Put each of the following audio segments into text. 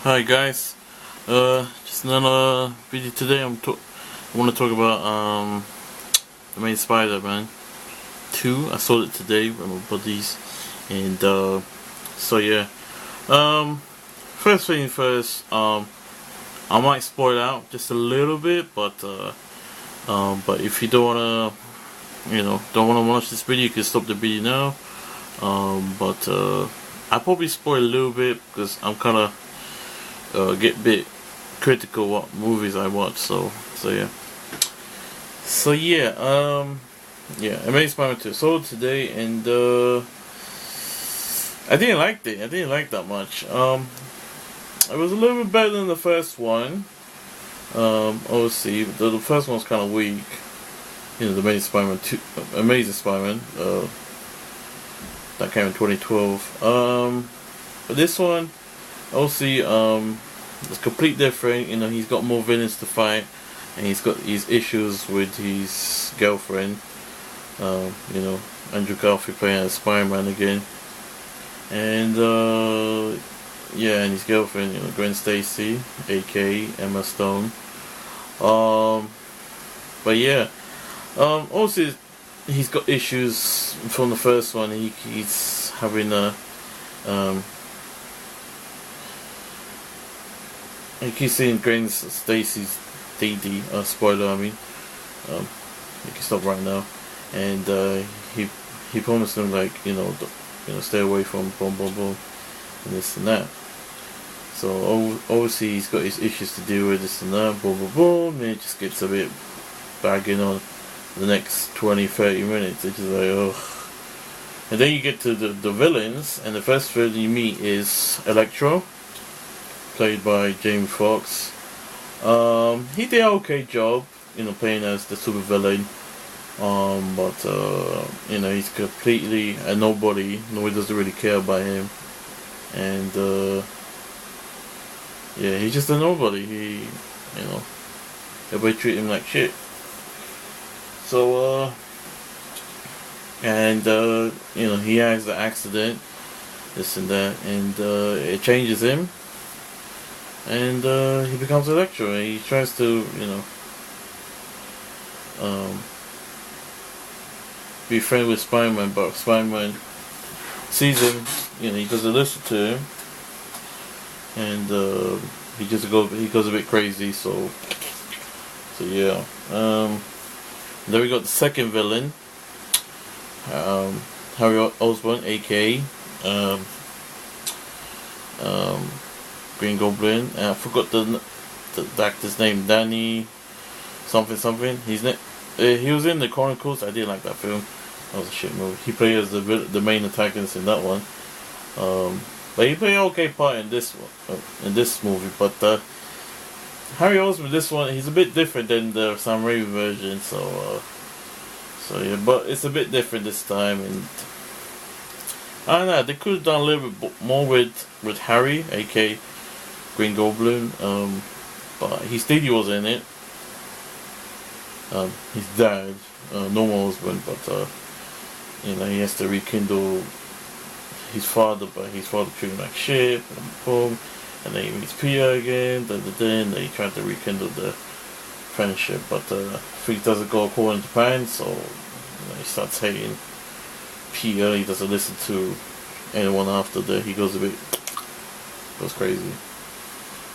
Hi guys, just another video today. I want to talk about the main Spider-Man 2. I saw it today with my buddies, and so yeah. First thing first, I might spoil out just a little bit, but if you don't wanna, don't wanna watch this video, you can stop the video now. I probably spoil a little bit because I'm kind of get a bit critical what movies I watch, so yeah. Amazing Spider-Man 2 saw it today, and I didn't like it. I didn't like that much. It was a little bit better than the first one. Obviously, the first one was kind of weak. The Amazing Spider-Man 2, Amazing Spider-Man, that came in 2012. But this one, obviously, it's completely different. He's got more villains to fight, and he's got his issues with his girlfriend. Andrew Garfield playing as Spider-Man again, and and his girlfriend, Gwen Stacy, aka Emma Stone. Also, he's got issues from the first one. He's having a I keep saying Gwen Stacy's DD, spoiler I mean. You can stop right now. And he promised them, like, stay away from boom boom boom and this and that. So obviously he's got his issues to deal with, this and that, boom boom boom, and it just gets a bit bagging on the next 20-30 minutes. It's just like, ugh. And then you get to the villains, and the first villain you meet is Electro, played by Jamie Foxx. He did an okay job, playing as the super villain. He's completely a nobody. Nobody doesn't really care about him, and he's just a nobody. Everybody treat him like shit. So he has the accident, this and that, and it changes him. And he becomes Electro, and he tries to, be friends with Spider-Man, but Spider-Man sees him, he doesn't listen to him, and he goes a bit crazy, so yeah. Then we got the second villain, Harry Osborn, aka Green Goblin. I forgot the actor's name, Danny something. He was in the Chronicles. I didn't like that film. That was a shit movie. He played as the main antagonist in that one. But he played an okay part in this one, in this movie. But Harry Osborn, this one, he's a bit different than the Sam Raimi version. So yeah, but it's a bit different this time, and I don't know. They could have done a little bit more with Harry, aka Green Goblin, but his daddy was in it. His dad, normal husband, but he has to rekindle his father, but his father treated him like shit, boom, and then he meets Pia again, then they try to rekindle the friendship, but things doesn't go according to plan, so he starts hating Pia. He doesn't listen to anyone after that. He goes crazy.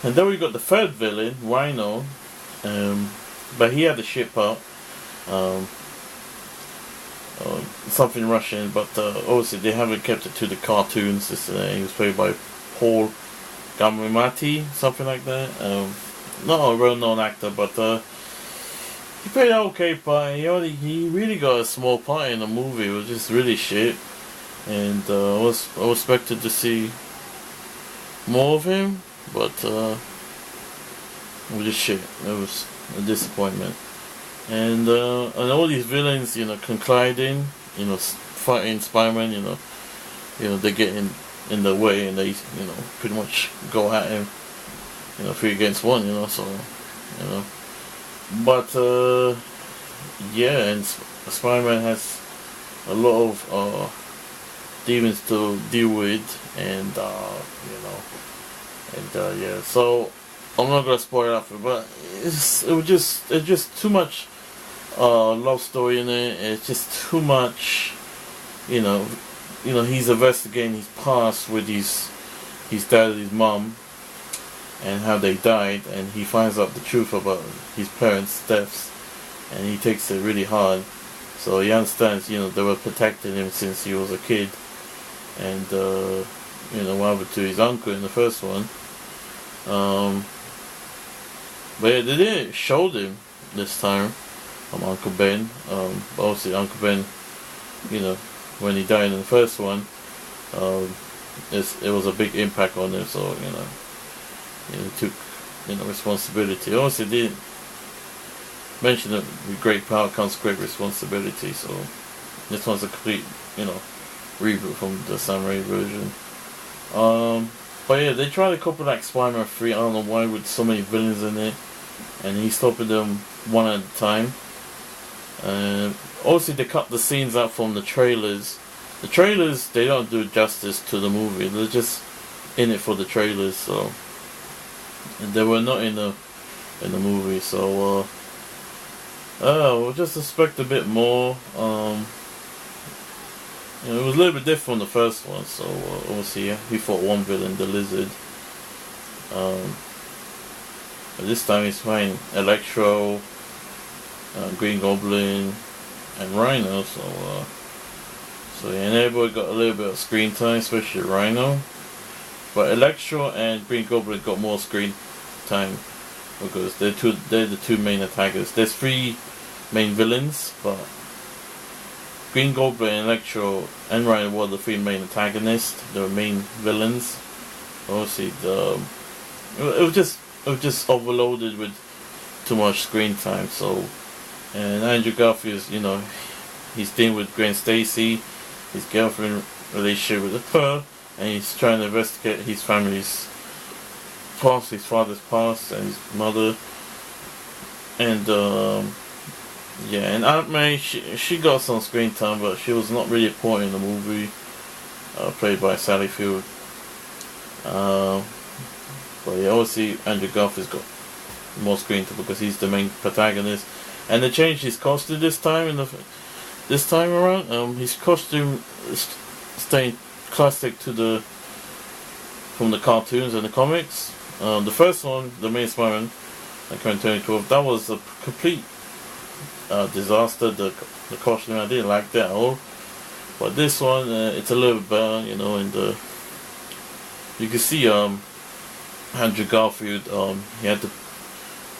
And then we got the third villain, Rhino, but he had the shit part, something Russian, but obviously they haven't kept it to the cartoons. He was played by Paul Giamatti, something like that. Not a well-known actor, but he played an okay part. He really got a small part in the movie. It was just really shit, and I was expected to see more of him, but it was just shit. It was a disappointment. And all these villains, colliding, fighting Spider-Man, they get in the way, and they, pretty much go at him, 3 against 1, so, But, and Spider-Man has a lot of demons to deal with, and And yeah, so I'm not gonna spoil it for, but it's just too much love story in it. It's just too much, you know, he's investigating his past with his dad and his mom and how they died, and he finds out the truth about his parents' deaths, and he takes it really hard. So he understands, they were protecting him since he was a kid, and what happened to his uncle in the first one. But yeah, they didn't show him this time. Uncle Ben. Obviously, Uncle Ben, when he died in the first one, it was a big impact on him. So he took responsibility. Obviously, didn't mention that with great power comes great responsibility. So this one's a complete reboot from the samurai version. But yeah, they tried to copy like Spider-Man 3. I don't know why, with so many villains in it, and he's stopping them one at a time. Also, they cut the scenes out from the trailers. The trailers, they don't do justice to the movie. They're just in it for the trailers. So, and they were not in the movie. So, we'll just expect a bit more. It was a little bit different from the first one. So, obviously, he fought one villain, the Lizard. But this time he's fighting Electro, Green Goblin, and Rhino. So yeah, and everybody got a little bit of screen time, especially Rhino. But Electro and Green Goblin got more screen time because they're the two main attackers. There's 3 main villains, but Green Goblin, Electro, and Rhino were the 3 main antagonists. They were main villains. Obviously, it was just overloaded with too much screen time. So, and Andrew Garfield, he's dealing with Gwen Stacy, his girlfriend relationship with her, and he's trying to investigate his family's past, his father's past, and his mother. And and Aunt May, she got some screen time, but she was not really important in the movie. Played by Sally Field. But yeah, obviously Andrew Garfield's got more screen time because he's the main protagonist. And they changed his costume this time around. His costume is staying classic from the cartoons and the comics. The first one, the main Spider-Man, that came in 2012, that was a complete disaster. The costume, I didn't like that at all. But this one, it's a little bit better, and you can see Andrew Garfield, he had to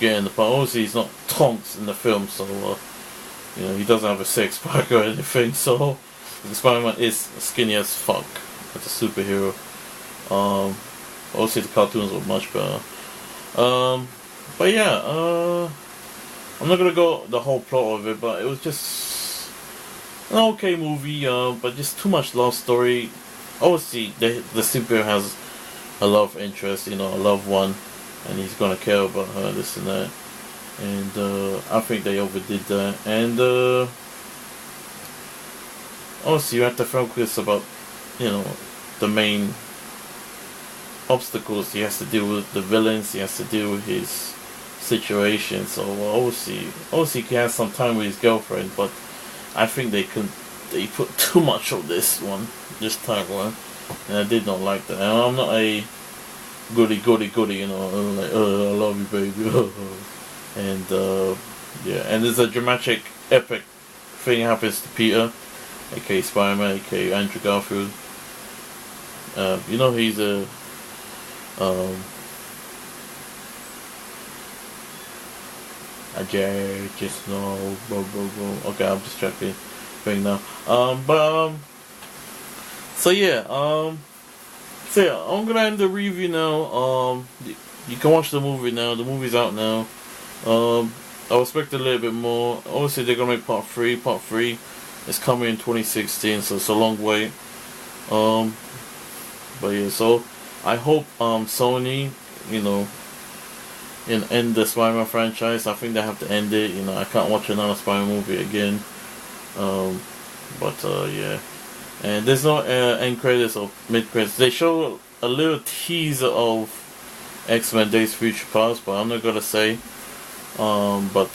get in the part. Obviously, he's not tonks in the film, so he doesn't have a six-pack or anything. So Spider-Man is skinny as fuck as a superhero. Obviously, the cartoons were much better. But yeah, I'm not gonna go the whole plot of it, but it was just an okay movie. But just too much love story. Obviously, the superhero has a love interest, a loved one, and he's gonna care about her, this and that. And I think they overdid that. And obviously, you have to focus about, the main obstacles he has to deal with, the villains he has to deal with, his situation. So obviously he has some time with his girlfriend, but I think they put too much of this time around, and I did not like that. And I'm not a goody, I'm like, I love you, baby. And and there's a dramatic, epic thing happens to Peter, aka Spider-Man, aka Andrew Garfield. He's a just no, okay, I'm just checking thing now. So yeah, I'm gonna end the review now. You can watch the movie now. The movie's out now. I expect a little bit more. Obviously, they're gonna make part 3. Part 3 is coming in 2016, so it's a long wait. But yeah, so I hope Sony, end the Spider-Man franchise. I think they have to end it. I can't watch another Spider-Man movie again. But yeah, and there's no end credits or mid credits. They show a little teaser of X-Men Days of Future Past, but I'm not gonna say. But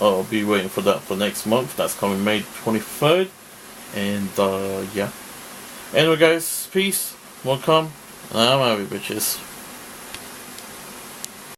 I'll be waiting for that for next month. That's coming May 23rd. And yeah. Anyway, guys, peace. Welcome. And I'm out, bitches.